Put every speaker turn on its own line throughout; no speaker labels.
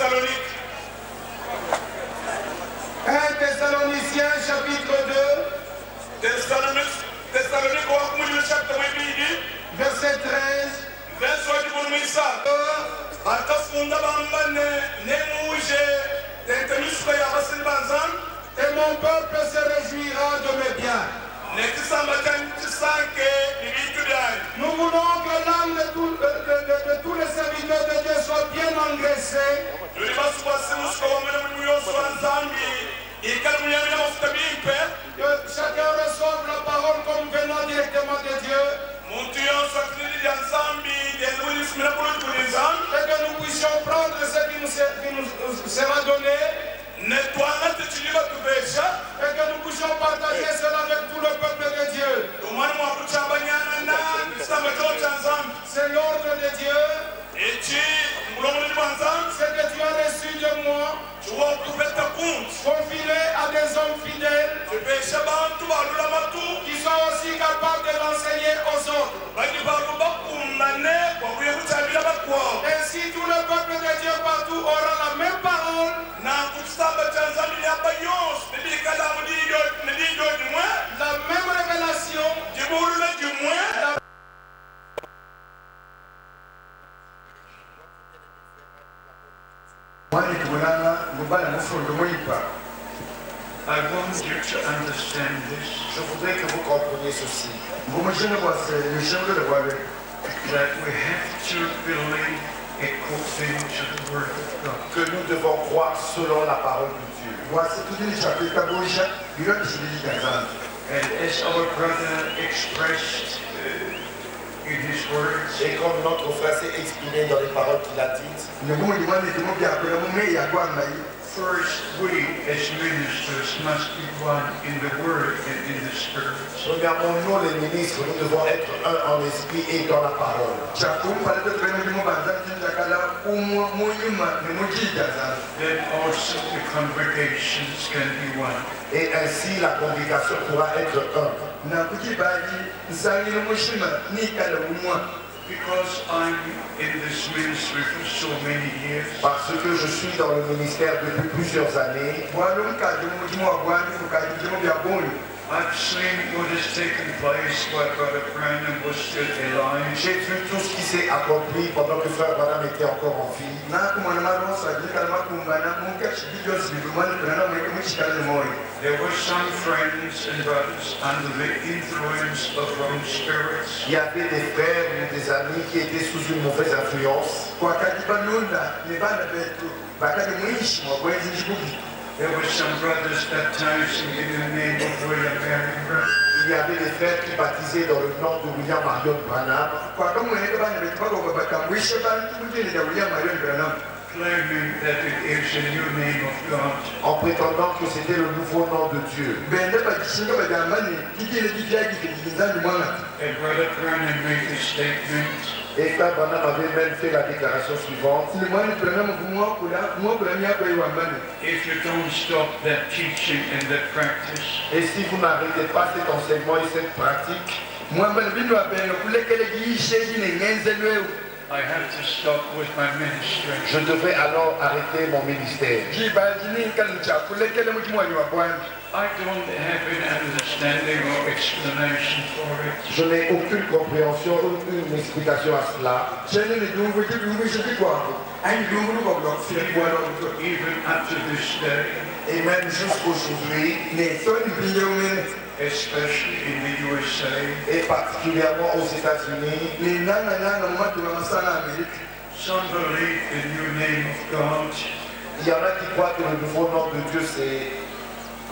Thessaloniques.
1 Thessaloniciens chapitre 2.
Thessaloniques chapitre 2.
Verset 13.
Verset 13. Akafunda bambane nemuje tentemiswa ya basilbanzan.
Et mon peuple se réjouira de mes biens. Nous voulons que l'âme de tous les serviteurs de Dieu soit bien engraissée. Que chacun reçoive la parole comme venant directement de Dieu. Et que nous puissions prendre ce qui nous sera donné. Et que nous puissions partager cela avec tout le peuple de Dieu. C'est l'ordre de Dieu. Ce que tu as reçu de moi, confie-le à des hommes fidèles qui sont aussi capables de l'enseigner aux autres. Ainsi tout le peuple de Dieu partout aura la même parole, la même révélation,
I want you to understand this.
Je voudrais que vous compreniez ceci.
That we have to believe according to the word of God.
Que nous devons croire selon la parole de Dieu.
And as our brother expressed in his words,
Et comme notre frère s'est exprimé dans les paroles qu'il a dites,
first we as ministers must be one in the word and in the spirit.
premièrement, nous les ministres, nous devons être un en esprit et dans la parole.
Then also the congregations can be one.
Et ainsi la congrégation pourra être un.
Because I'm in this ministry for so many years,
Parce que je suis dans le ministère depuis plusieurs années,
I've seen what has taken place while Brother Branham was still alive.
j'ai vu tout ce qui s'est accompli pendant que frère Branham était encore en vie.
There were some friends and brothers under the influence of wrong spirits.
Il y avait des frères ou des amis qui étaient sous une mauvaise influence.
There were some brothers baptizing in the name of William Marion Branham.
Il y avait des frères qui baptisaient dans le nom de William Marion Branham,
Claiming that it is a new name of God.
en prétendant que c'était le nouveau nom de Dieu.
And Brother Branham made a statement.
Et frère Branham avait même fait la déclaration suivante.
If you don't stop that teaching and that practice,
Et si vous n'arrêtez pas cet enseignement et cette pratique,
I have to stop with my ministry.
je devrais alors arrêter mon ministère.
I don't have an understanding or explanation for it.
Je n'ai aucune compréhension, aucune explication à cela.
Even up to this day,
Et même jusqu'aujourd'hui,
especially in the USA,
et particulièrement aux États-Unis,
some believe the new name of God
il y en a qui croient que le nouveau nom de Dieu c'est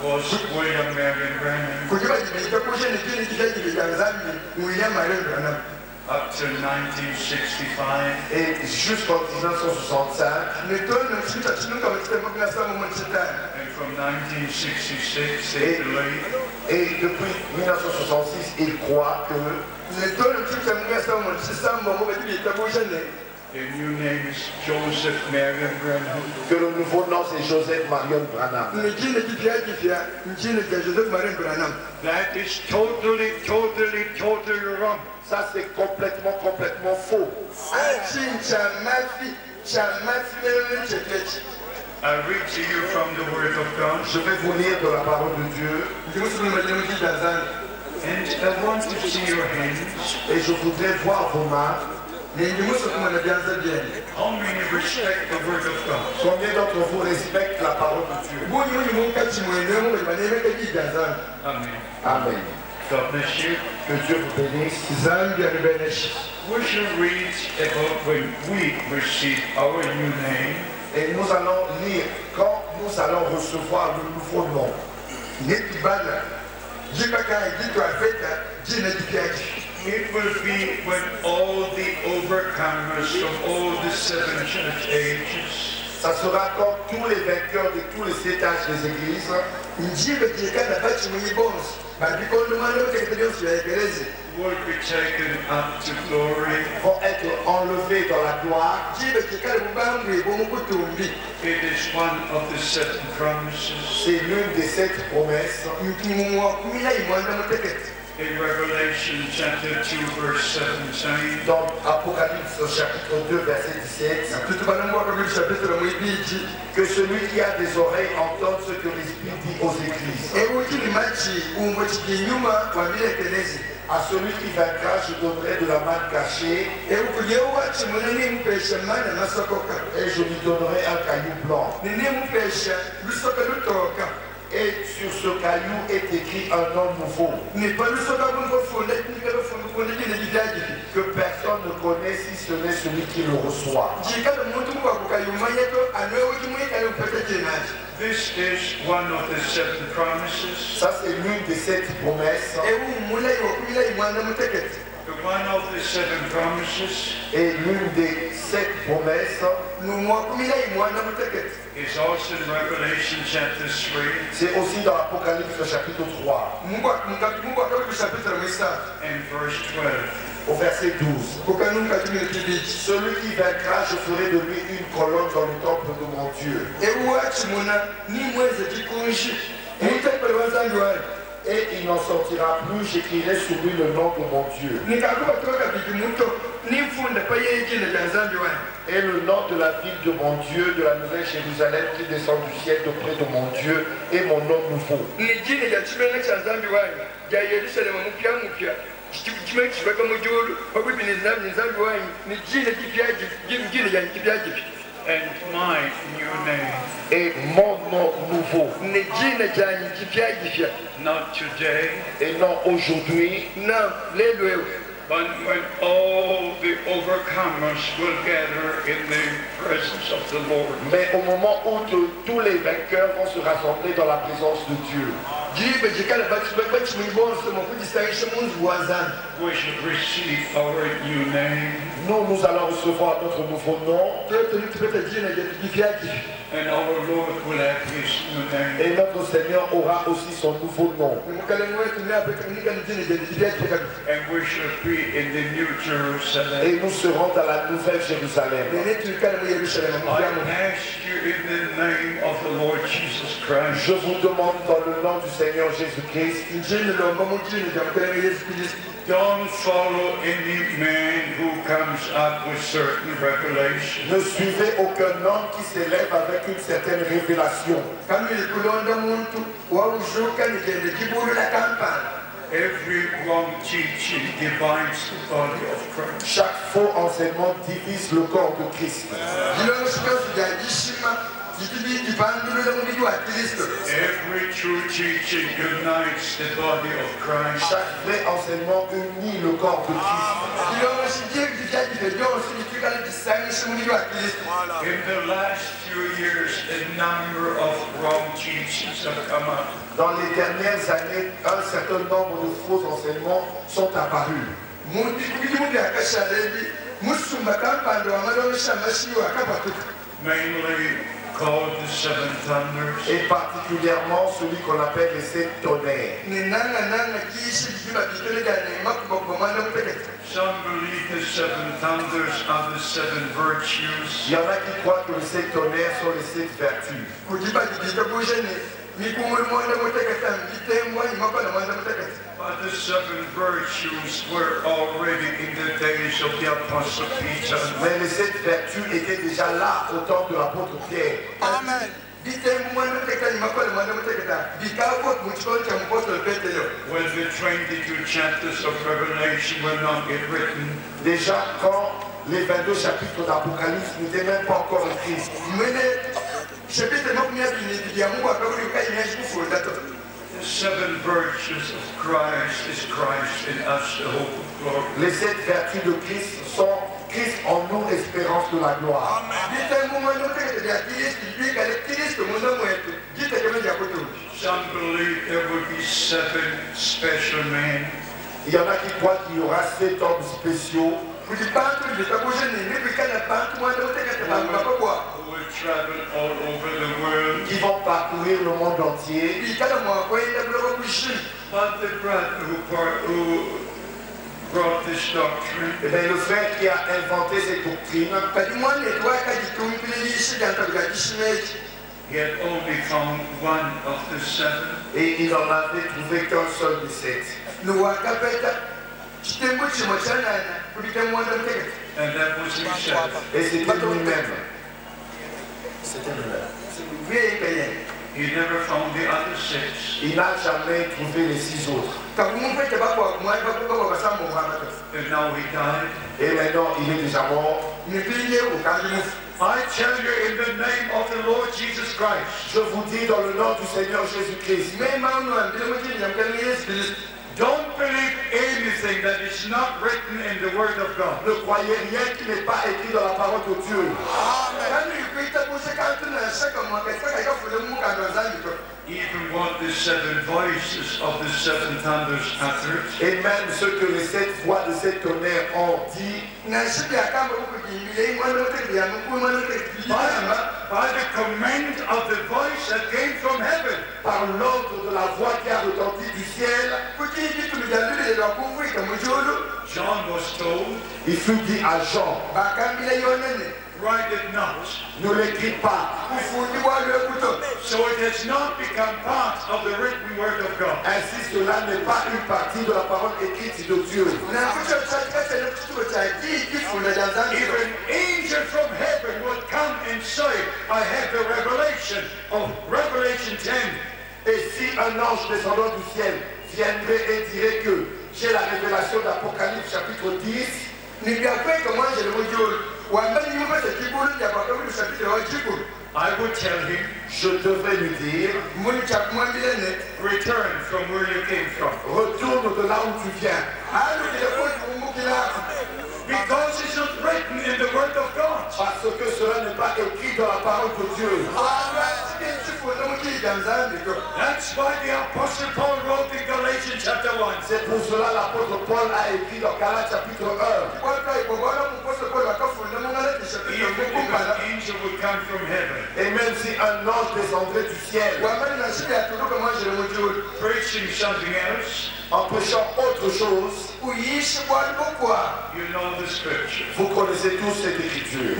was William Marion Branham up to 1965.
et jusqu'en 1965.
And from 1966, they believe
Et depuis 1966, ils croient que
the new name is Joseph Marion Branham.
le nouveau nom c'est Joseph Marion Branham.
That is totally wrong.
Ça c'est complètement faux.
I read to you from the Word of God.
Je vais vous lire de la parole de Dieu.
And I want to see your hands.
Et je voudrais voir vos mains.
How many respect the Word of God?
Combien d'entre vous respectent la parole de Dieu?
Amen.
Amen.
God bless you.
Que Dieu vous bénisse.
We shall read about when we receive our new name.
Et nous allons lire quand nous allons recevoir le nouveau nom.
It will be when all the overcomers from all the 7 church ages
Ça sera quand tous les vainqueurs de tous les 7 âges des églises
will be taken up to glory.
vont être enlevés dans la gloire.
It is one of the 7 promises.
C'est l'une des 7 promesses.
In Revelation chapter 2 verse 17,
Dans Apocalypse chapitre 2 verset 17, que celui qui a des oreilles entende ce que l'Esprit dit aux églises. À celui qui vaincra, je donnerai de la manne cachée et je lui donnerai un caillou blanc. Et sur ce caillou est écrit un nom nouveau que personne ne connaît si ce n'est celui qui le reçoit.
this is one of the 7 promises.
Ça, c'est l'une des 7 promesses.
One of the 7 promises
Et l'une des 7 promesses
is also in Revelation chapter 3
c'est aussi dans Apocalypse chapitre 3
and verse 12.
au verset 12. Celui qui vaincra, je ferai de lui une colonne dans le temple de mon Dieu. Et il n'en sortira plus, j'écrirai sur lui le nom de mon Dieu. Et le nom de la ville de mon Dieu, de la nouvelle Jérusalem qui descend du ciel auprès de mon Dieu, est mon nom nouveau.
And my new name.
Et mon nom nouveau.
Not today,
Et non aujourd'hui,
but when all the overcomers will gather in the presence of the Lord.
mais au moment où tous les vainqueurs vont se rassembler dans la présence de Dieu.
We should receive our new name.
Nous allons recevoir notre nouveau nom.
And our Lord will have his new name.
Et notre Seigneur aura aussi son nouveau nom.
And we shall be in the New Jerusalem.
Et nous serons dans la nouvelle Jérusalem.
I ask you in the name of the Lord Jesus Christ.
Je vous demande dans le nom du Seigneur Jésus-Christ,
Don't follow any man who comes up with certain revelation.
ne suivez aucun homme qui s'élève avec une certaine révélation.
Every wrong teaching divides the body of Christ.
Chaque faux enseignement divise le corps de Christ.
Every true teaching unites the body of Christ.
Chaque vrai enseignement unit le corps de Christ.
In the last few years, a number of wrong teachings have come up.
Dans les dernières années, un certain nombre de faux enseignements sont apparus.
Mainly called the 7 thunders.
Et particulièrement celui qu'on appelle les 7 tonnerres.
Some believe the 7 thunders are the 7 virtues.
Il y en a qui croient que les 7 tonnerres sont les 7 vertus.
But But the 7 virtues were already in the days of the Apostle Peter.
Mais les 7 vertus étaient déjà là au temps de l'apôtre Pierre.
Amen.
When the 22 chapters of Revelation were not yet written,
Déjà quand les 22 chapitres d'Apocalypse n'étaient même pas encore écrits.
the 7 virtues of Christ is Christ in us, the hope of glory.
Les 7 vertus de Christ sont Christ en nous, espérance de la gloire.
Some believe there would be 7 special men.
Il y en a qui croient qu'il y aura 7 hommes spéciaux
Who will travel all over the world.
qui vont parcourir le monde entier.
But the brother who brought this doctrine,
Et bien, le frère qui a inventé cette doctrine,
he had only found one of the 7.
et il n'en avait trouvé qu'un seul des 7.
And that was himself.
Et c'était lui-même. C'était lui-même.
He never found the other 6.
Il n'a jamais trouvé les 6 autres.
And now he died.
Et maintenant, il est déjà mort.
I tell you in the name of the Lord Jesus Christ,
Je vous dis dans le nom du Seigneur Jésus-Christ,
don't believe anything that is not written in the Word of God.
ne croyez rien qui n'est pas écrit dans la parole de Dieu.
Even what the 7 voices of the 7 thunders uttered,
Et même ce que les 7 voix de ces tonnerres ont dit,
by the command of the voice that came from heaven.
par l'ordre de la voix qui a retenti du ciel,
John was told,
il fut dit à Jean,
write it not.
ne l'écris pas.
So it has not become part of the written Word of God.
Ainsi cela n'est pas une partie de la parole écrite de Dieu.
If an angel from heaven would come and say, I have the revelation of Revelation 10,
Et si un ange descendant du ciel viendrait et dirait que j'ai la révélation d'Apocalypse chapitre 10,
I would tell him,
je devrais lui dire,
return from where you came from.
retourne de là où tu viens.
Because it's not written in the Word of God.
Parce que cela n'est pas écrit dans la parole de Dieu.
That's why the Apostle Paul wrote in Galatians chapter 1.
C'est pour cela l'apôtre Paul a écrit dans Galates chapitre 1.
Even if an angel would come from heaven,
Et même si un ange descendrait du ciel
preaching something else,
en prêchant autre chose,
you know the scripture.
vous connaissez tous cette écriture.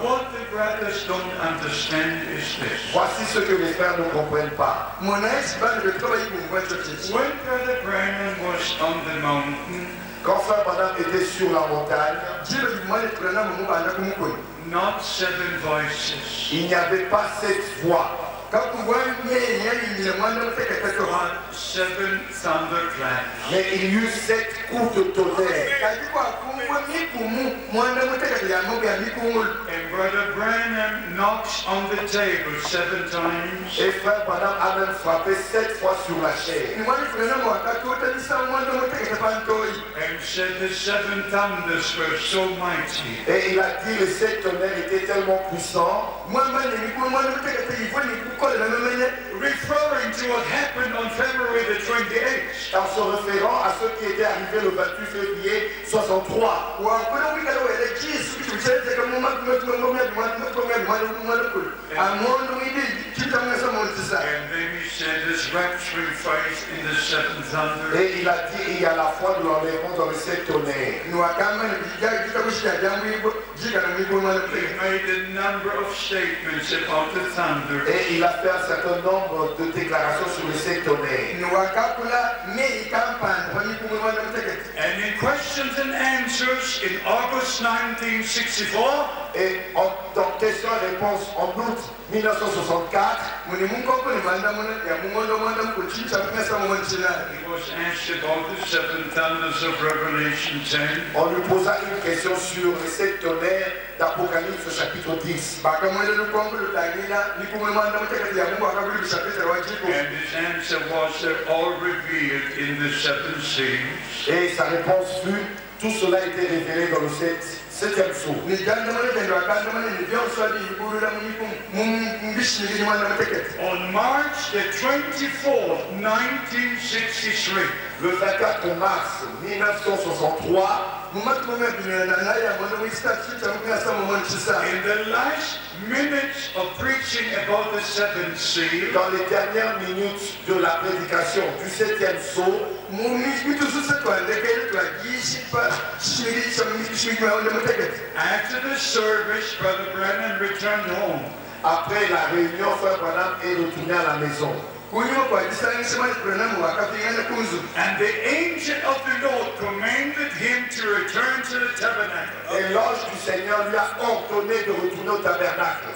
What the brothers don't understand is this.
Voici ce que les frères ne comprennent pas.
When Brother Branham was on the mountain,
Quand frère Branham était sur la montagne,
not 7 voices,
il n'y avait pas 7 voix,
but 7 thunderclaps.
mais il y eut 7 coups de tonnerre.
And Brother Branham knocks on the table 7 times.
Et frère Branham a même frappé 7 fois sur la chair.
And said the 7 thunders were so mighty.
Et il a dit les 7 tonnerres étaient tellement puissants,
Referring to what happened on February the 28th.
en se référant à ce qui était arrivé le 28 février 63.
then he said, this rapturing face in the seven thunder.
Et il a dit, il y a la foi de l'enlèvement dans les sept tonnerres.
He made a number of statements about the thunder.
Et il a fait un certain nombre de déclarations sur les sept tonnerres.
And in questions and answers in August 1964,
Et dans questions-réponses en août 1964,
he was asked about the seven thunders of Revelation 10.
on lui posa une question sur les sept tonnerres d'Apocalypse chapitre 10.
And his answer was, they're all revealed in the seven seals.
Et sa réponse fut, tout cela a été révélé dans le septième sceau.
On March the 24th, 1963,
Le 24 mars 1963,
in the last minutes of preaching about the seventh seal,
dans les dernières minutes de la prédication du septième sceau,
after the service, Brother Brennan returned home.
après la réunion, Frère Branham est retourné à la maison.
And the angel of the Lord commanded him to return to the tabernacle.
Et l'ange du Seigneur lui a ordonné de retourner au tabernacle.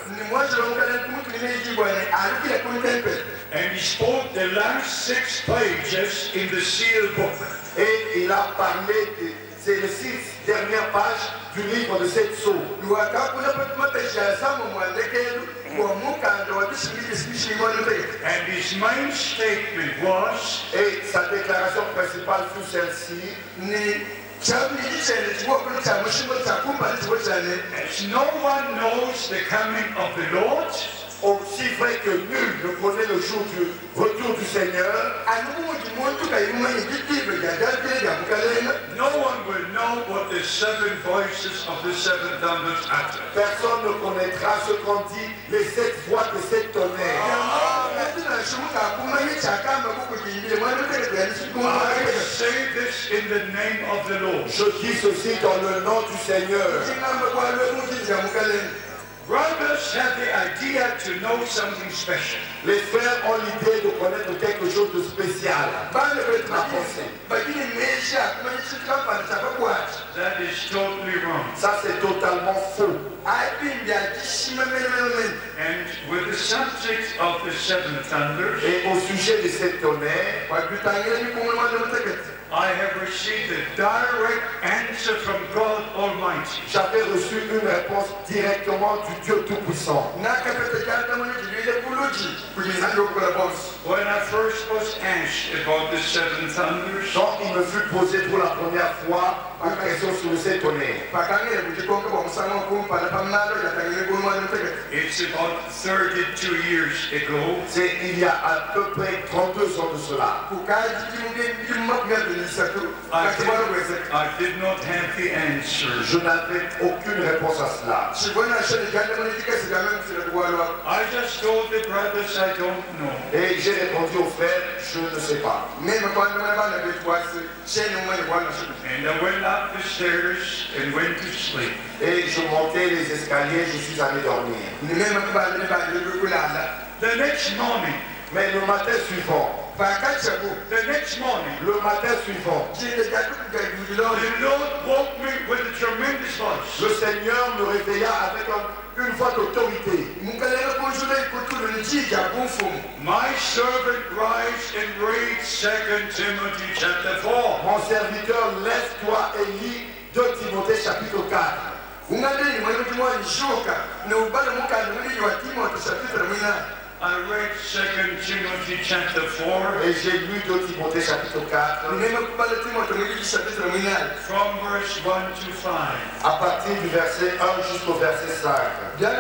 And he spoke the last 6 pages in the seal book.
Et il a parlé, c'est les 6 dernières pages du livre de sept sceaux.
And his main statement was,
Et sa déclaration principale fut celle-ci.
as no one knows the coming of the Lord,
Aussi vrai que nul ne connaît le jour du retour du Seigneur,
no one will know what the 7 voices of the 7 thunders utter.
personne ne connaîtra ce qu'ont dit les 7 voix des 7 tonnerres.
I say this in the name of the Lord.
Je dis ceci dans le nom du Seigneur.
Brothers have the idea to know something special.
Les frères ont l'idée de connaître quelque chose de spécial. La pensée.
That is totally wrong.
Ça, c'est totalement faux.
And with the subject of the 7 thunders,
Et au sujet des 7 tonnerres,
I have received a direct answer from God Almighty.
j'avais reçu une réponse directement du Dieu Tout-Puissant.
When I first was asked about the 7 thunders,
Quand il me fut posé pour la première fois une question sur les 7 tonnerres,
it's about 32 years ago.
c'est il y a à peu près 32 ans de cela.
I did not have the answer.
Je n'avais aucune réponse à cela.
I just told the brothers I don't know.
Et j'ai répondu aux frères, je ne sais pas.
And I went up the stairs and went to sleep.
Et je montais les escaliers, je suis allé dormir.
The next morning,
Mais le matin suivant,
the next morning,
le matin suivant,
the Lord woke me with a tremendous voice.
le Seigneur me réveilla avec une voix d'autorité.
My servant rise and read 2 Timothy chapter 4.
Mon serviteur, lève-toi et lis 2 Timothée chapitre 4.
I read 2 Timothy chapter 4
Et j'ai lu 2 Timothée chapitre 4
from verse 1 to 5.
à partir du verset 1 jusqu'au verset 5.
Then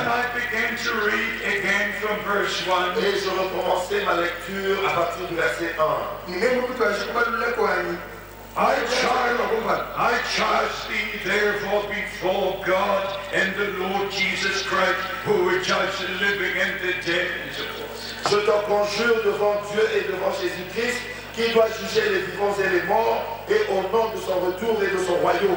I began to read again from verse 1
Et je recommençais ma lecture à partir du verset 1
I charge thee therefore before God and the Lord Jesus Christ, who will judge the living and the dead.
Je t'en conjure devant Dieu et devant Jésus-Christ, qui doit juger les vivants et les morts, et au nom de son retour et de son royaume.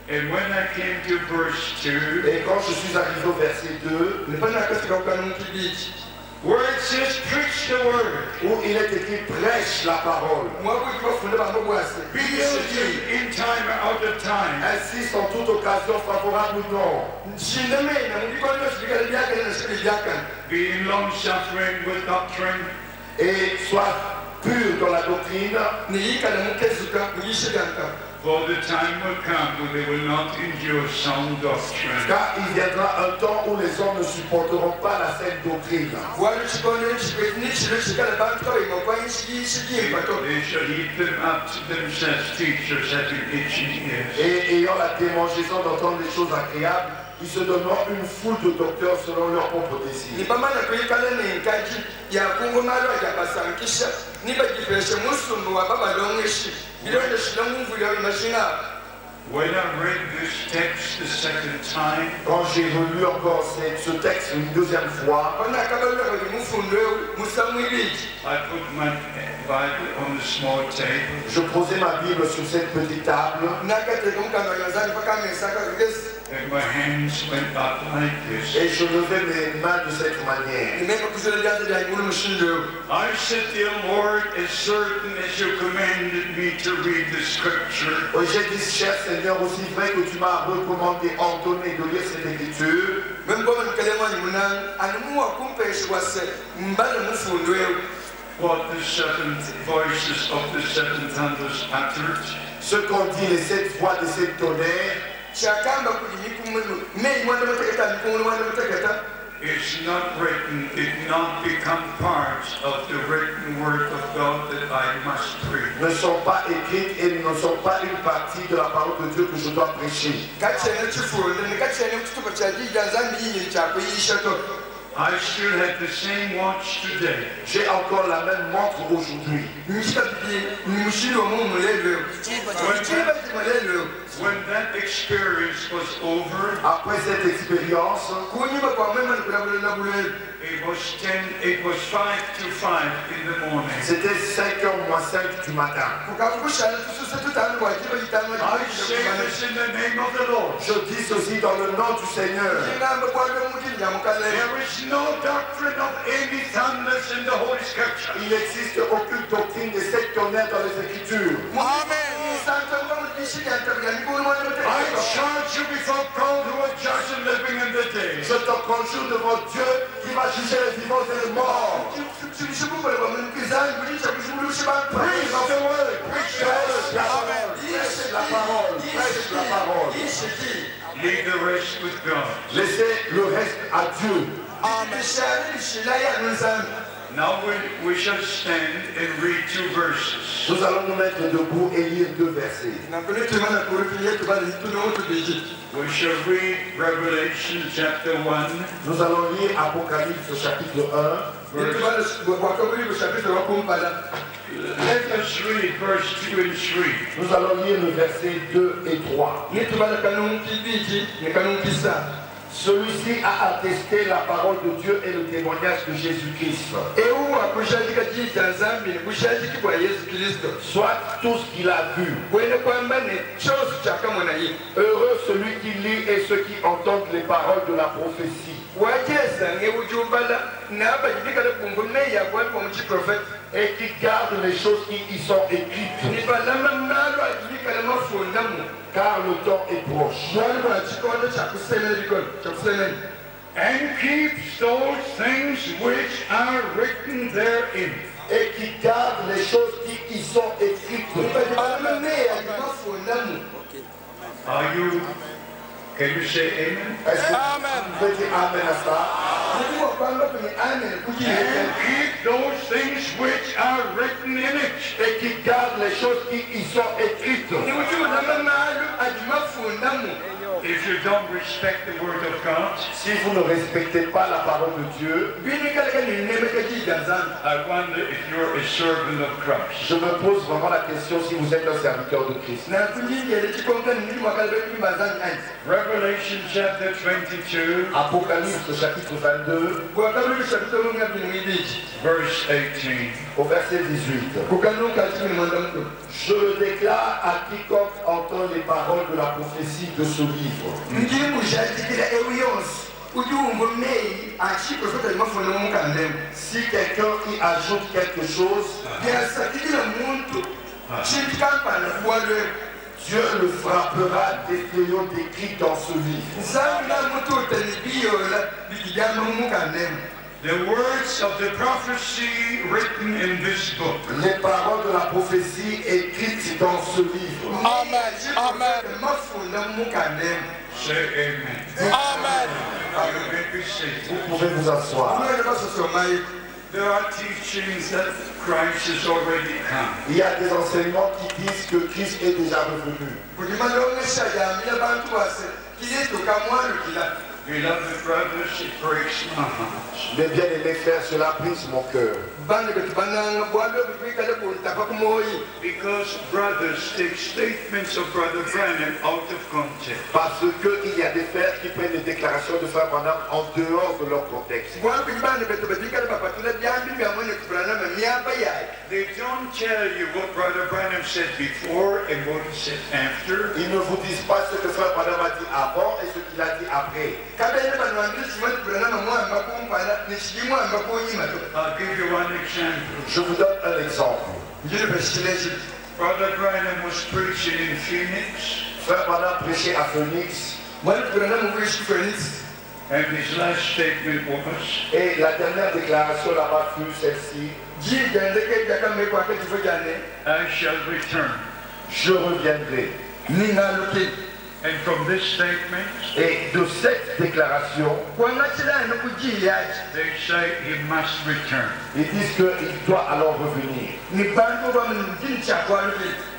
And when I came to verse 2,
Et quand je suis arrivé au verset 2,
where it says, preach the word,
où il est écrit prêche la parole,
building in time or out of time,
insiste en toute occasion favorable ou non,
being long suffering with doctrine,
et soit pur dans la doctrine,
for the time will come when they will not endure sound doctrine.
car il viendra un temps où les hommes ne supporteront pas la saine doctrine.
They shall eat them up to themselves, teachers having itching ears.
Et ayant la démangeaison d'entendre des choses agréables, ils se donneront une foule de docteurs selon leur propre désir.
When I read this text the second time,
Quand j'ai relu encore ce texte une deuxième fois,
I put my Bible on the small table.
je posais ma Bible sur cette petite table
And my hands went up like this.
et je levais mes mains de cette manière.
I said, dear Lord, as certain as you commanded me to read the scripture,
Et j'ai dit, cher Seigneur, aussi vrai que tu m'as recommandé, ordonné de lire cette écriture,
what the seven voices of the seven thunders uttered,
ce qu'ont dit les 7 voix de ces tonnerres,
it's not written, it not become part of the written word of God that I must preach.
ne sont pas écrites et ne sont pas une partie de la parole de Dieu que je dois prêcher.
I still have the same watch today.
J'ai encore la même montre aujourd'hui.
When that experience was over,
Après cette expérience,
it was 5 to 5 in the morning.
c'était 5h moins 5 du matin.
I say this in the name of the Lord.
Je dis ceci dans le nom du Seigneur.
There is no doctrine of any thunders in the Holy Scripture.
Il n'existe aucune doctrine des 7 tonnerres dans les Écritures.
I charge you before God who will judge the living and the dead.
Je te conjure devant Dieu qui va juger les vivants et les morts.
Preach the word. Preach the word.
Prêche la parole. Prêche la parole.
Leave the rest with God.
Laissez le reste à Dieu.
Now we shall stand and read 2 verses.
Nous allons nous mettre debout et lire 2 versets.
We shall read Revelation chapter 1.
Nous allons lire Apocalypse chapitre 1.
Let us read verse 2 and 3.
Nous allons lire le verset 2 et 3. Celui-ci a attesté la parole de Dieu et le témoignage de Jésus-Christ. Soit tout ce qu'il a vu. Heureux celui qui lit et ceux qui entendent les paroles de la prophétie. Et qui gardent les choses qui y sont écrites. Car le temps est proche.
And keeps those things which are written therein.
Et qui gardent les choses qui y sont écrites.
Are you? Can you say amen?
Est-ce que vous pouvez dire amen à ça?
And keep those things which are written in it.
Et qui gardent les choses qui y sont écrites.
if you don't respect the word of God,
si vous ne respectez pas la parole de Dieu,
I wonder if you're a servant of Christ.
je me pose vraiment la question si vous êtes un serviteur de Christ.
Revelation chapter 22,
Apocalypse chapitre 22,
verse 18.
au verset 18. Je le déclare à quiconque entend les paroles de la prophétie de ce livre. Si quelqu'un y ajoute quelque chose, Dieu le frappera des fléaux décrits dans ce livre.
The words of the prophecy written in this book.
Les paroles de la prophétie écrites dans ce livre.
Amen. Amen.
Say amen.
Amen.
You may be seated.
Vous pouvez vous asseoir.
There are teachings that Christ has already come.
Il y a des enseignements qui disent que Christ est déjà revenu.
Beloved brothers, it breaks my heart.
Mes bien-aimés frères, cela brise mon cœur.
Because brothers take statements of Brother Branham out of context.
Parce qu'il y a des frères qui prennent des déclarations de Frère Branham en dehors de leur contexte.
They don't tell you what Brother Branham said before and what he said after.
Ils ne vous disent pas ce que Frère Branham a dit avant et ce qu'il a dit après.
I'll give you one example.
Je vous donne un exemple.
Brother Branham was preaching in Phoenix,
Frère Branham prêchait à Phoenix
and his last statement was,
et la dernière déclaration là-bas fut celle-ci.
I shall return.
Je reviendrai.
And from this statement,
Et de cette déclaration,
they say he must return.
ils disent qu'il doit alors revenir.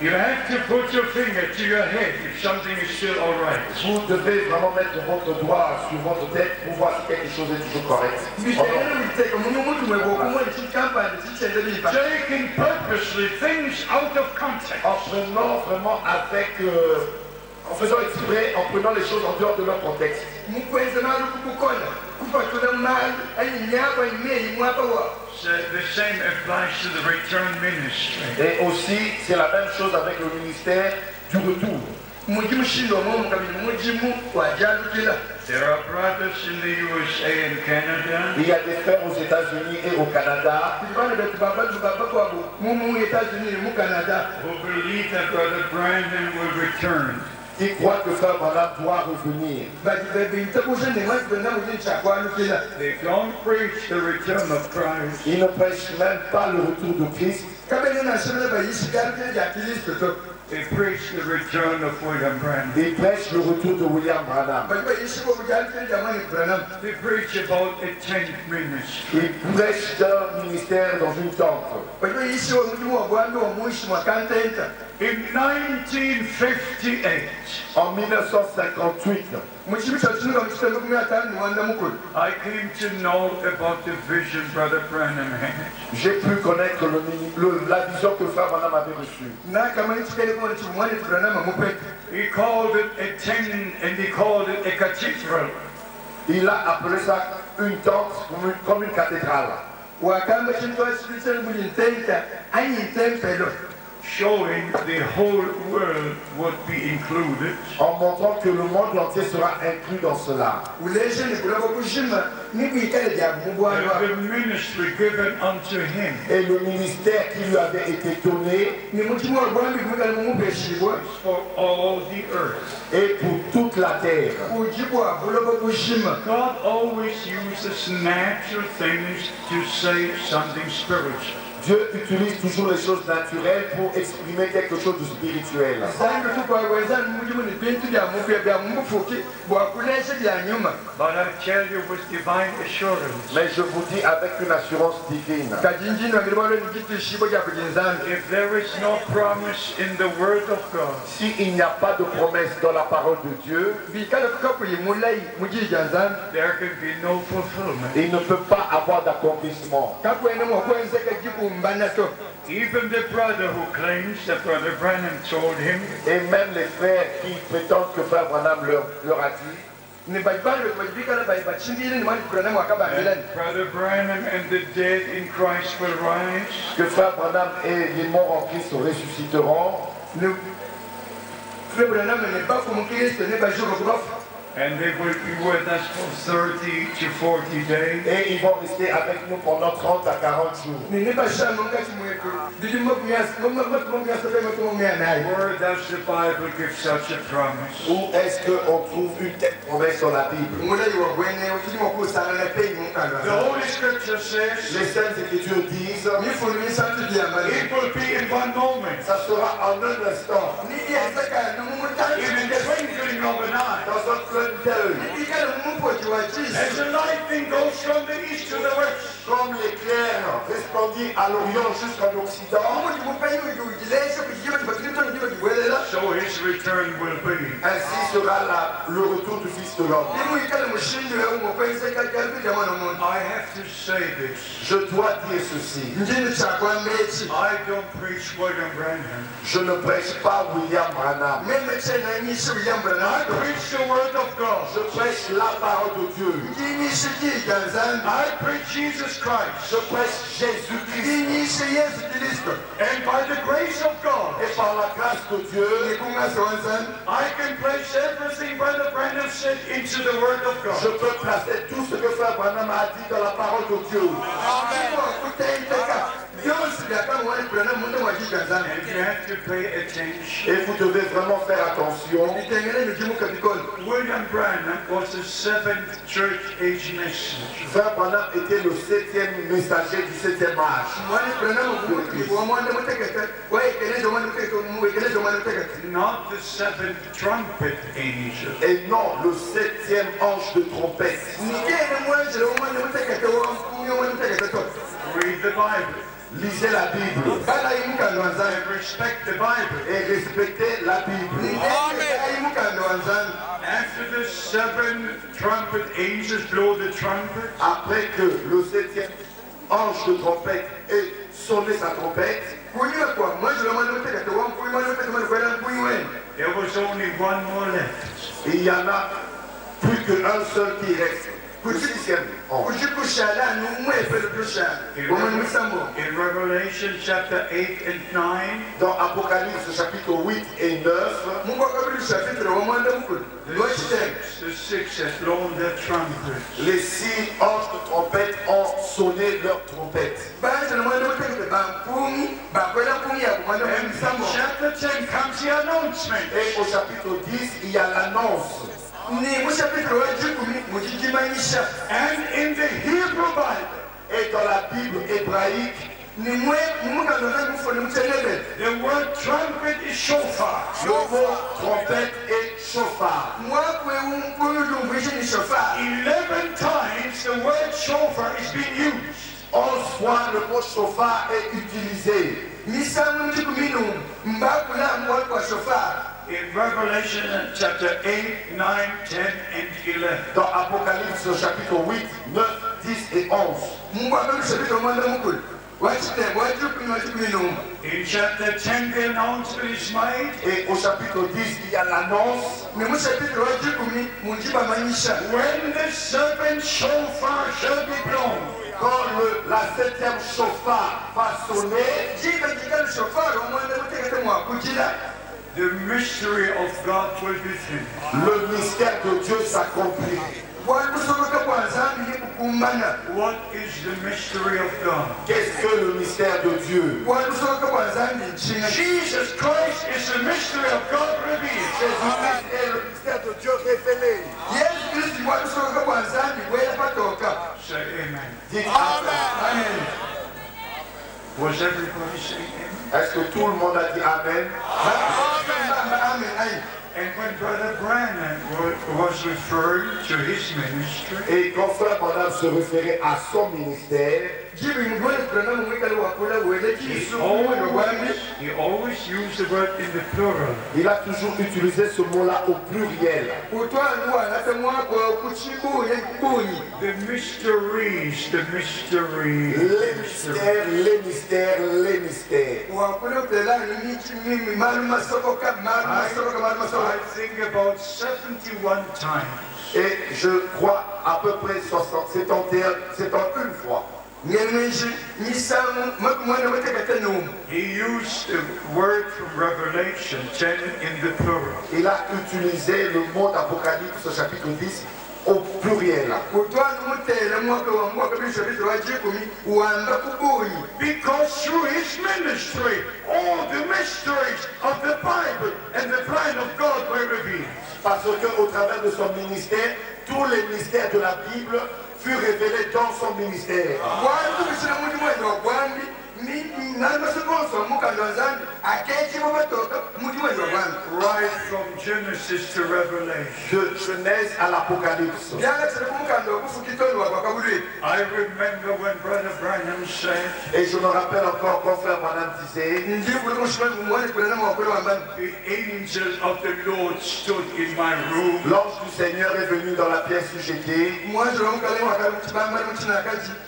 You have to put your finger to your head if something is still all right.
Vous devez vraiment mettre votre doigt sur votre tête pour voir si quelque chose est toujours correct.
Taking purposely things out of context.
En prenant vraiment avec... en faisant exprès, en prenant les choses en dehors de leur contexte.
So the same applies to the return ministry.
Et aussi, c'est la même chose avec le ministère du retour.
There are brothers in the USA and Canada
Il y a des frères aux États-Unis et au Canada
who believe that Brother Branham will return.
qui croient que Frère Branham doit revenir.
They don't preach the return of Christ.
Ils ne prêchent même pas le retour de Christ.
They preach the return of William Branham.
Ils prêchent le retour de William Branham.
They preach about a tent ministry.
Ils prêchent d'un ministère dans une tente.
In 1958,
En 1958,
I came to know about the vision Brother Branham had.
j'ai pu connaître la vision que Frère Branham avait reçue.
He called it a tent and he called it a cathedral.
Il a appelé ça une tente comme une cathédrale.
Showing the whole world would be included.
En montrant que le monde entier sera inclus dans cela.
The ministry given unto him
Et le ministère qui lui avait été donné
is for all the earth.
est pour toute la terre.
God always uses natural things to say something spiritual.
Dieu utilise toujours les choses naturelles pour exprimer quelque chose de spirituel.
But I tell you with divine assurance,
Mais je vous dis avec une assurance divine,
if there is no promise in the Word of God,
s'il n'y a pas de promesse dans la parole de Dieu,
there can be no fulfillment.
il ne peut pas avoir d'accomplissement.
Even the brother who claims that Brother Branham told him,
Et même les frères qui prétendent que Frère Branham leur a dit,
Brother Branham and the dead in Christ will rise,
que Frère Branham et les morts en Christ ressusciteront,
and they will be with us for 30 to 40 days.
et ils vont rester avec nous pendant 30 à 40 jours.
Where does the Bible give such a promise?
Où est-ce qu'on trouve une telle promesse dans la Bible?
The Holy Scripture says
Les Saintes Écritures disent,
it will be in one moment,
ça sera en un instant,
in the twinkling of an eye.
dans un clin d'œil,
As the lightning goes from the east to the west,
comme l'éclair resplendit à l'Orient jusqu'en Occident,
So his return will be.
ainsi sera le retour du Fils de l'homme.
I have to say this.
Je dois dire ceci,
I don't preach William Branham.
je ne prêche pas William Branham,
I preach the word of God.
je prêche la parole de Dieu,
I preach Jesus Christ.
je prêche Jésus-Christ,
And by the grace of God,
et par la grâce de Dieu,
I can place everything Brother Branham said into the word of
je
God.
peux placer tout ce que Frère Branham a dit dans la parole de Dieu.
And you have to pay attention.
Et vous devez vraiment faire attention.
William Branham was a seventh church age messenger.
Frère Branham était le 7e messager du 7e âge.
Not the seventh trumpet angel.
Et non le 7e ange de trompette.
Read the Bible.
Lisez la Bible
And respect the Bible.
et respectez la Bible.
After the seven trumpet angels blow the trumpet,
Après que le 7e ange de trompette ait sonné sa trompette,
there was only one more left.
il y en a plus qu'un seul qui reste. Le 6e ange.
In Revelation chapter 8 and 9,
Dans Apocalypse chapitre 8 et 9,
the six have blown their trumpet.
les 6 anges de trompette ont sonné leur trompette.
And in chapter 10 comes the announcement.
Et au chapitre 10, il y a l'annonce.
And in the Hebrew Bible,
Et dans la Bible hébraïque,
The word trumpet is shofar.
le mot trompette est chauffard.
11 times the word shofar is being used.
11 fois le mot chauffard est utilisé.
In Revelation chapter 8, 9, 10, and 11.
Dans Apocalypse chapitre 8, 9, 10 et 11.
In chapter 10, the announcement is made.
Et au chapitre 10, il y a l'annonce.
When the seventh shofar shall be blown,
Quand la 7e chauffard va sonner,
The mystery of God will be finished.
le mystère de Dieu s'accomplit.
What is the mystery of God?
Qu'est-ce que le mystère de Dieu?
Jesus Christ is the mystery of God revealed.
Jésus-Christ est le mystère de Dieu révélé.
Say amen.
Dites Amen.
Was everybody saying amen?
Est-ce que tout le monde a dit Amen?
And when Brother Branham was referring to his ministry,
Et quand Frère Branham se référait à son ministère,
he always used the word in the plural.
il a toujours utilisé ce mot-là au pluriel.
The mysteries, the mysteries.
Les mystères, les mystères, les mystères.
I think about 71 times.
Et je crois à peu près 71 fois.
He used the word from Revelation 10 in the plural.
Il a utilisé le mot d'Apocalypse chapitre 10 au pluriel.
Because through his ministry, all the mysteries of the Bible and the plan of God were revealed.
Parce qu'au travers de son ministère, tous les mystères de la Bible furent révélés dans son ministère.
Right from Genesis to Revelation.
De Genèse à l'Apocalypse.
I remember when Brother Branham said,
Et je me rappelle encore quand Frère Branham disait,
the angel of the Lord stood in my room.
l'ange du Seigneur est venu dans la pièce où j'étais.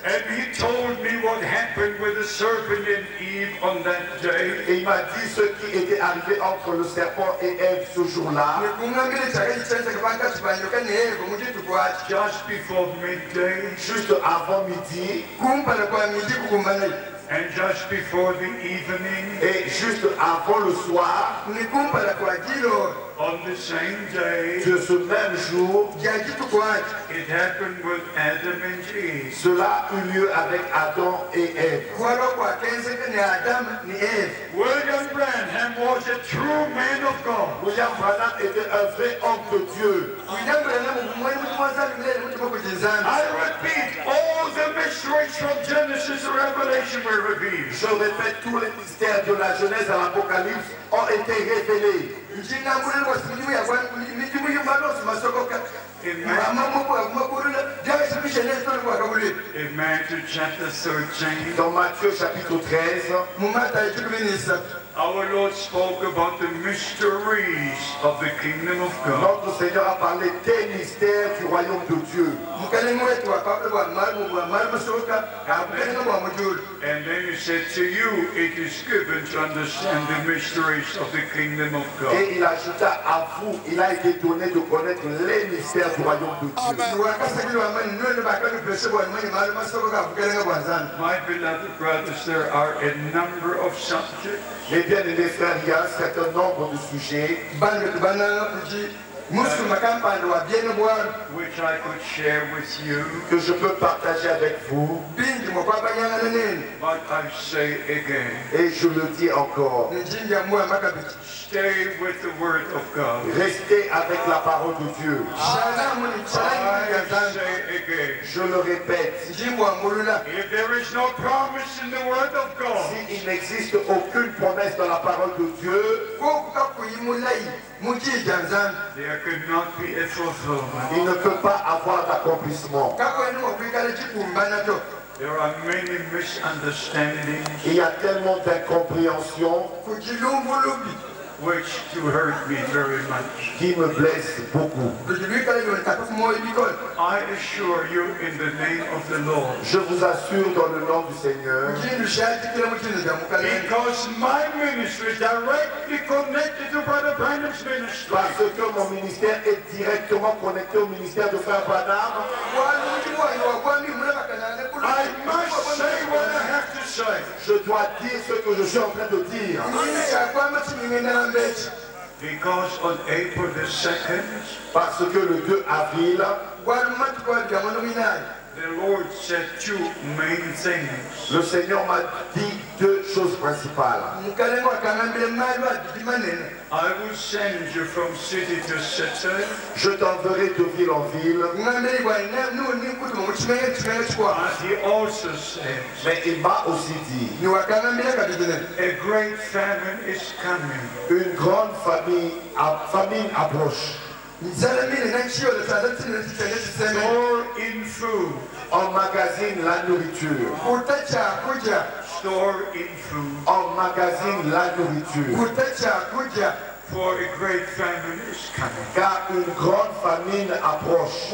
And he told me what happened with the serpent and Eve on that day.
Et il m'a dit ce qui était arrivé entre le serpent et Ève ce jour-là.
Just before midday
Juste avant midi
and just before the evening
et juste avant le soir,
on the same day,
de ce même jour,
it happened with Adam and Eve.
cela eut lieu avec Adam et Ève.
William Branham was a true man of God.
William Branham était un vrai homme de Dieu.
I repeat, all the mysteries from Genesis to Revelation were revealed.
Je répète, tous les mystères de la Genèse à l'Apocalypse ont été révélés.
In Matthew chapter 13,
Dans Matthieu chapitre 13,
our Lord spoke about the mysteries of the kingdom of God.
notre Seigneur a parlé des mystères du royaume de Dieu.
And then he said, to you it is given to understand the mysteries of the kingdom of God.
Et il ajouta à vous, il a été donné de connaître les mystères du royaume de Dieu.
My beloved brothers, there are a number of subjects
Mes bien-aimés frères, il y a un certain nombre de sujets
which I could share with you,
que je peux partager avec vous.
but I say again,
Et je le dis encore,
stay with the word of God.
restez avec la parole de Dieu.
I say again,
Je le répète,
if there is no promise in the word of God,
s'il n'existe aucune promesse dans la parole de Dieu,
there could not be a fulfillment.
il ne peut pas avoir d'accomplissement.
There are many misunderstandings
Il y a tellement d'incompréhension
which to hurt me very much.
qui me blessent beaucoup.
I assure you in the name of the Lord,
Je vous assure dans le nom du Seigneur,
because my ministry is directly connected to Brother Branham's ministry.
parce que mon ministère est directement connecté au ministère de Frère Branham,
I must say what I have to say.
je dois dire ce que je suis en train de dire.
Because on April the 2nd,
Parce que le 2 avril,
The Lord said two main things.
Le Seigneur m'a dit deux choses principales.
I will send you from city to city.
Je t'enverrai de ville en ville.
And he also said,
Mais il m'a aussi dit,
a great famine is coming.
une grande famine approche.
Store in food.
Emmagasine la nourriture.
Store in food.
Emmagasine la nourriture.
For a great famine is coming.
Car une grande famine approche.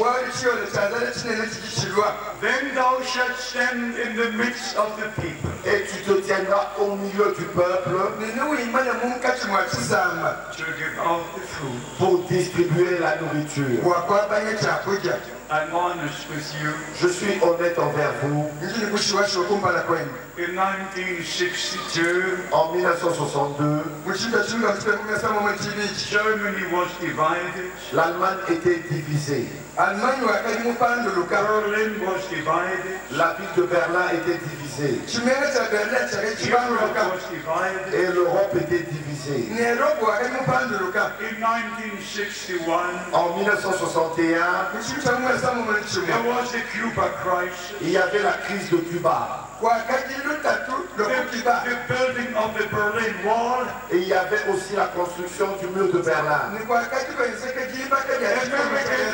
Then thou shalt stand in the midst of the people.
Et tu te tiendras au milieu du peuple
To give out the food.
pour distribuer la nourriture.
I'm honest with you.
Je suis honnête envers vous.
In 1962,
En 1962,
Germany was divided.
l'Allemagne était divisée.
Berlin was divided.
La ville de Berlin était divisée.
Europe was divided.
Et l'Europe était divisée.
In 1961,
En 1961,
there was the Cuba crisis.
il y avait la crise de Cuba.
The building of the Berlin Wall.
Et il y avait aussi la construction du mur de Berlin.
American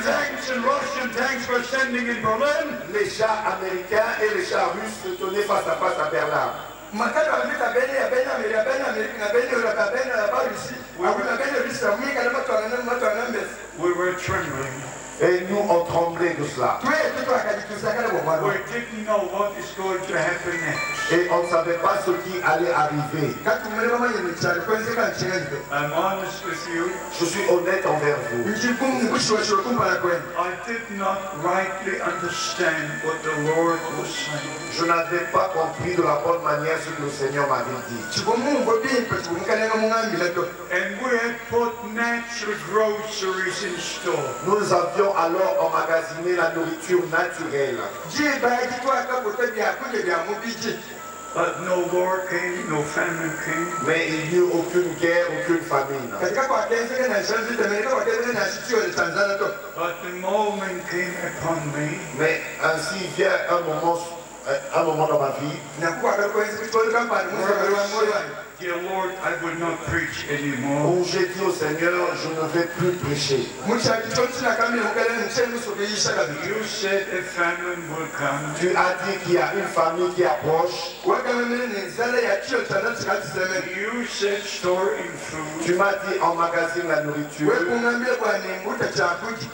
tanks and Russian tanks were standing in Berlin.
Les chars américains et les chars russes se tenaient face à face à Berlin.
We were trembling.
Et nous, on tremblait de cela.
We didn't know what is going to happen next.
Et on ne savait pas ce qui allait arriver.
I'm honest with you.
Je suis honnête envers vous.
I did not rightly understand what the Lord was saying.
Je n'avais pas compris de la bonne manière ce que le Seigneur m'avait dit.
And we had put natural groceries in store.
Nous avions alors emmagasiné la nourriture naturelle.
But no war came, no famine came.
Mais il n'y eut aucune guerre, aucune famine.
But the moment came upon me.
Mais ainsi vient un moment dans ma vie
Dear Lord, I will not preach anymore.
où j'ai dit au Seigneur, je ne vais plus prêcher.
You said a famine will come.
Tu as dit qu'il y a une famille qui approche.
You said store in food.
Tu m'as dit emmagasine la nourriture.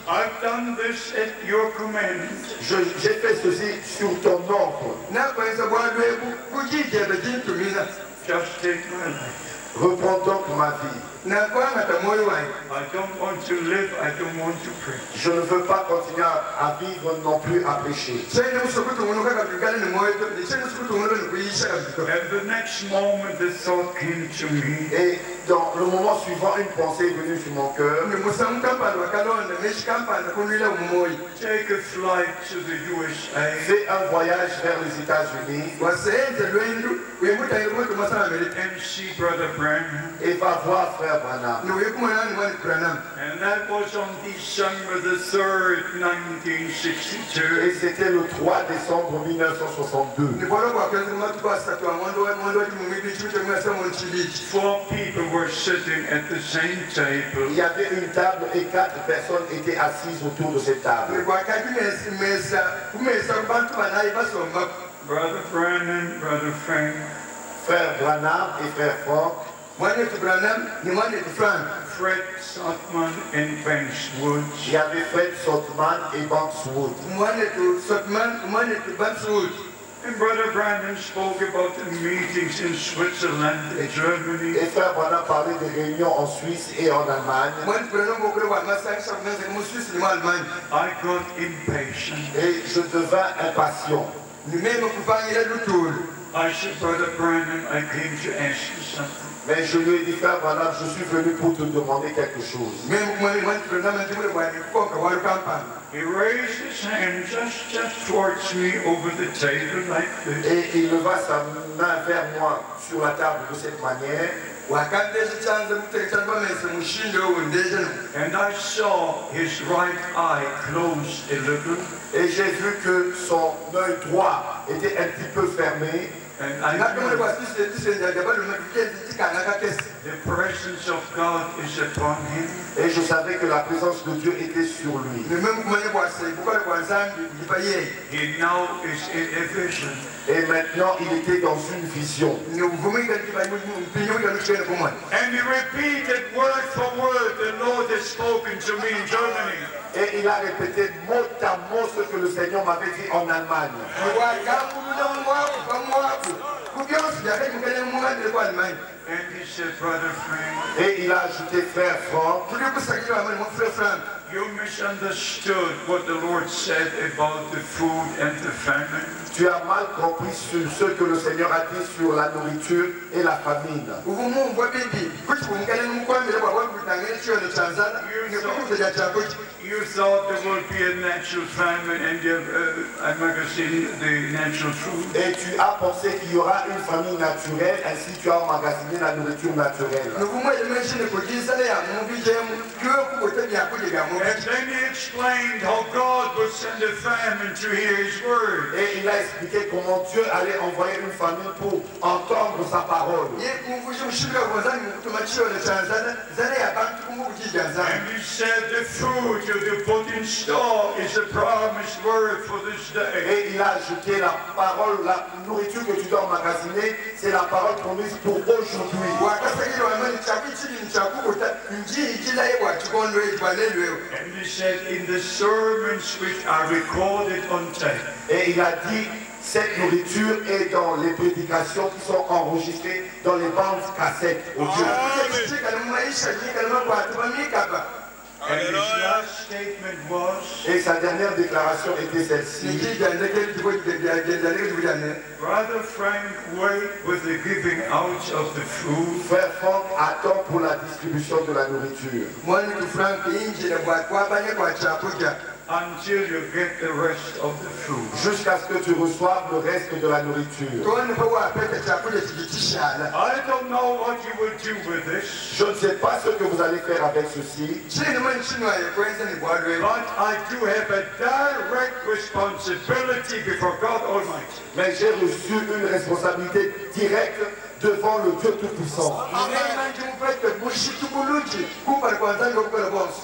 I've done this at your command.
J'ai fait ceci sur ton ordre.
Just take my life.
Reprends donc ma vie.
I don't want to live, I don't want to preach.
Je ne veux pas continuer à vivre non plus à prêcher.
And the next moment the thought came to me.
Et dans le moment suivant, une pensée est venue sur mon cœur.
Take a flight to the USA.
Fais un voyage vers les États-Unis
And see Brother Branham.
et va voir frère Branham.
And that was on December the 3rd, 1962.
Et c'était le 3 décembre 1962.
4 people were sitting at the same table.
Il y avait une table et 4 personnes étaient assises autour de cette table.
Brother Branham, Brother Frank,
Frère Branham et frère Frank,
Fred Sotman and Banks Woods.
il y avait Fred Sotman et Banks Wood.
And Brother Branham spoke about the meetings in Switzerland and Germany.
Et frère Branham parlait des réunions en Suisse et en Allemagne.
I got impatient.
Et je devins impatient.
I said, Brother Branham, I came to ask you something.
Mais je lui ai dit, frère Branham, je suis venu pour te demander quelque chose.
He raised his hand just towards me over the table like this.
Et il leva sa main vers moi sur la table de cette manière.
And I saw his right eye closed a little.
Et j'ai vu que son œil droit était un petit peu fermé.
And I knew the presence of God is upon him.
Et je savais que la présence de Dieu était sur lui.
He now is in a vision.
Et maintenant, il était dans une vision.
And he repeated word for word the Lord has spoken to me in Germany.
Et il a répété mot à mot ce que le Seigneur m'avait dit en Allemagne.
And he said, Brother Frank,
Et il a ajouté, frère Franck,
you misunderstood what the Lord said about the food and the famine.
tu as mal compris sur ce que le Seigneur a dit sur la nourriture et la famine.
You thought there would be a natural famine and I'm not going to say the natural food.
Et tu as pensé qu'il y aura une famine naturelle, ainsi tu as emmagasiné la nourriture naturelle.
And then he explained how God would send a famine to hear his word.
Et il a expliqué comment Dieu allait envoyer une famine pour entendre sa parole.
And he said the food you put in store is a promised word for this day.
Et il a ajouté la parole, la nourriture que tu dois emmagasiner, c'est la parole promise pour aujourd'hui.
And he said in the sermons which are recorded on tape.
Et il a dit, cette nourriture est dans les prédications qui sont enregistrées dans les bandes cassettes audio.
And his last statement was,
Et sa dernière déclaration était celle-ci.
Brother Frank, wait with the giving out of the food.
Frère Franck attend pour la distribution de la nourriture.
Until you get the rest of the food.
Jusqu'à ce que tu reçoives le reste de la nourriture.
I don't know what you will do with this.
Je ne sais pas ce que vous allez faire avec ceci.
But I do have a direct responsibility before God Almighty.
Mais j'ai reçu une responsabilité directe devant le Dieu Tout-Puissant.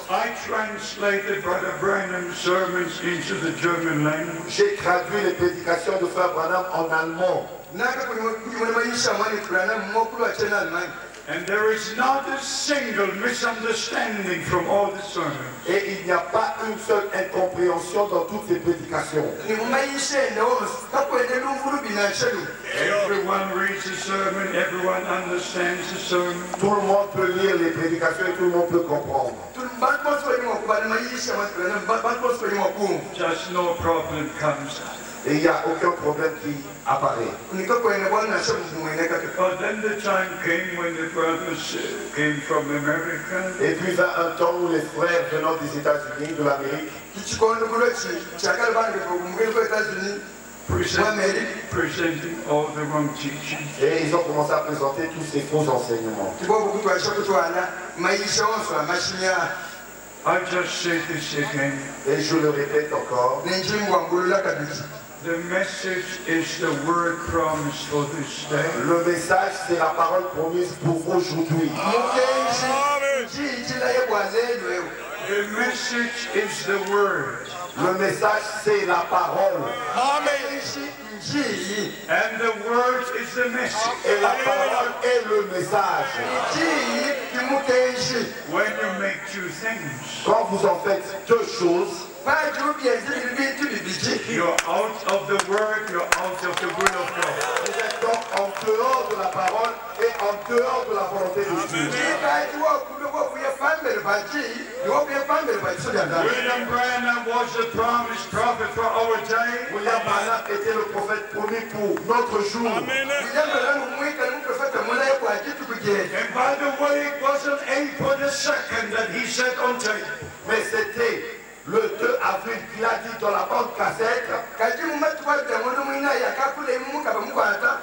I translated Brother Branham's sermons into the German language.
J'ai traduit les prédications de Frère Branham en allemand.
And there is not a single misunderstanding from all the sermons.
Et il n'y a pas une seule incompréhension dans toutes ces prédications.
Everyone reads the sermon, everyone understands the sermon.
Tout le monde peut lire les prédications et tout le monde peut comprendre.
Just no problem comes up.
Et il n'y a aucun problème qui apparaît.
But then the time came when the brothers came from America.
Et puis vint un temps où les frères venant des États-Unis, de l'Amérique,
presenting all the wrong teaching.
et ils ont commencé à présenter tous ces faux enseignements.
I just say this again.
Et je le répète encore,
The message is the word promised for this day.
le message c'est la parole promise pour aujourd'hui.
The message is the word.
Le message c'est la parole.
And the word is the message.
Et la parole est le message.
When you make two things,
Quand vous en faites deux choses,
you're out of the word, you're out of the will of God.
vous êtes donc en dehors de la parole et en dehors de la volonté de Dieu.
William Branham was the promised prophet for our day.
William Branham était le prophète promis pour notre jour.
And by the way, it wasn't April the 2nd that he said on tape.
Mais c'était Le 2 avril, il a dit dans la bande cassette,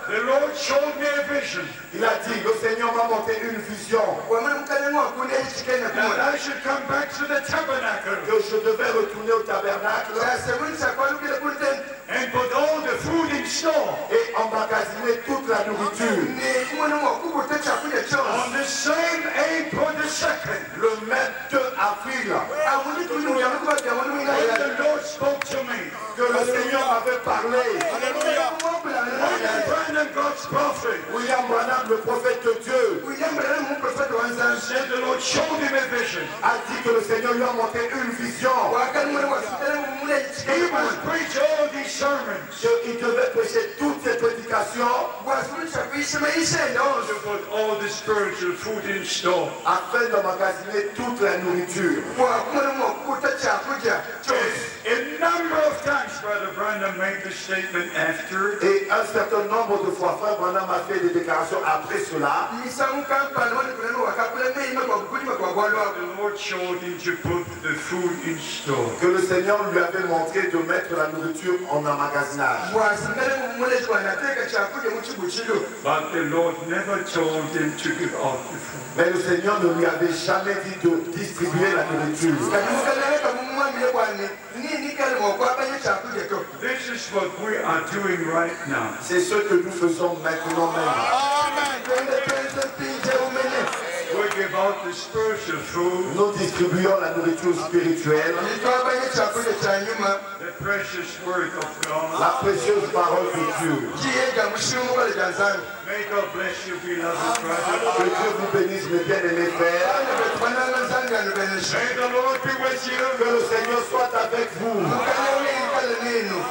the Lord showed me a vision.
il a dit, le Seigneur m'a montré une vision.
That I should come back to the tabernacle
Que je devais retourner au tabernacle
and put all the food in store.
et emmagasiner toute la nourriture.
On the same April the 2nd,
Le même 2 avril,
when the Lord spoke to me,
que le Seigneur m'avait parlé.
William Branham, God's prophet,
William Branham, le prophète de Dieu,
said the Lord showed him a vision.
a dit que le Seigneur lui a montré une vision.
He must preach all these sermons
Il devait prêcher toutes ces prédications
to put all the spiritual food in store.
afin d'emmagasiner toute la nourriture.
A number of times, Brother Branham made the statement after.
Et un certain nombre de fois, Frère Branham a fait des déclarations après cela.
The Lord showed him to put the food in store.
Que le Seigneur lui avait montré de mettre la nourriture en emmagasinage.
But the Lord never told him to give out the food.
Mais le Seigneur ne lui avait jamais dit de distribuer la nourriture.
This is what we are doing right now.
C'est ce que nous faisons maintenant même.
We give out the spiritual food,
Nous distribuons la nourriture spirituelle,
the precious word of God.
la précieuse parole de Dieu.
May God bless you, beloved brother.
Que Dieu vous bénisse, mes bien-aimés frères.
May the Lord be with you.
Que le Seigneur soit avec vous.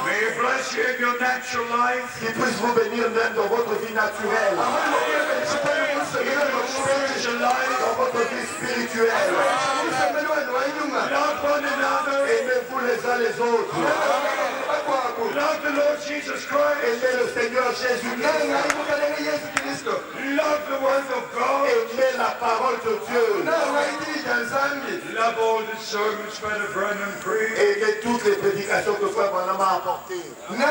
May He bless you in your natural life,
Qu'il puisse vous bénir même dans votre vie naturelle,
in your spiritual life.
dans votre vie spirituelle.
Love one another.
Aimez-vous les uns les autres.
Love the Lord Jesus Christ.
Aimez le Seigneur Jésus-Christ.
Love the word of God.
Aimez la parole de Dieu.
Love all the sermons Brother Branham preached.
Aimez toutes les prédications que Frère Branham a apportées.
And the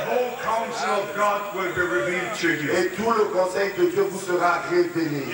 whole counsel of God will be revealed to you.
Et tout le conseil de Dieu vous sera révélé.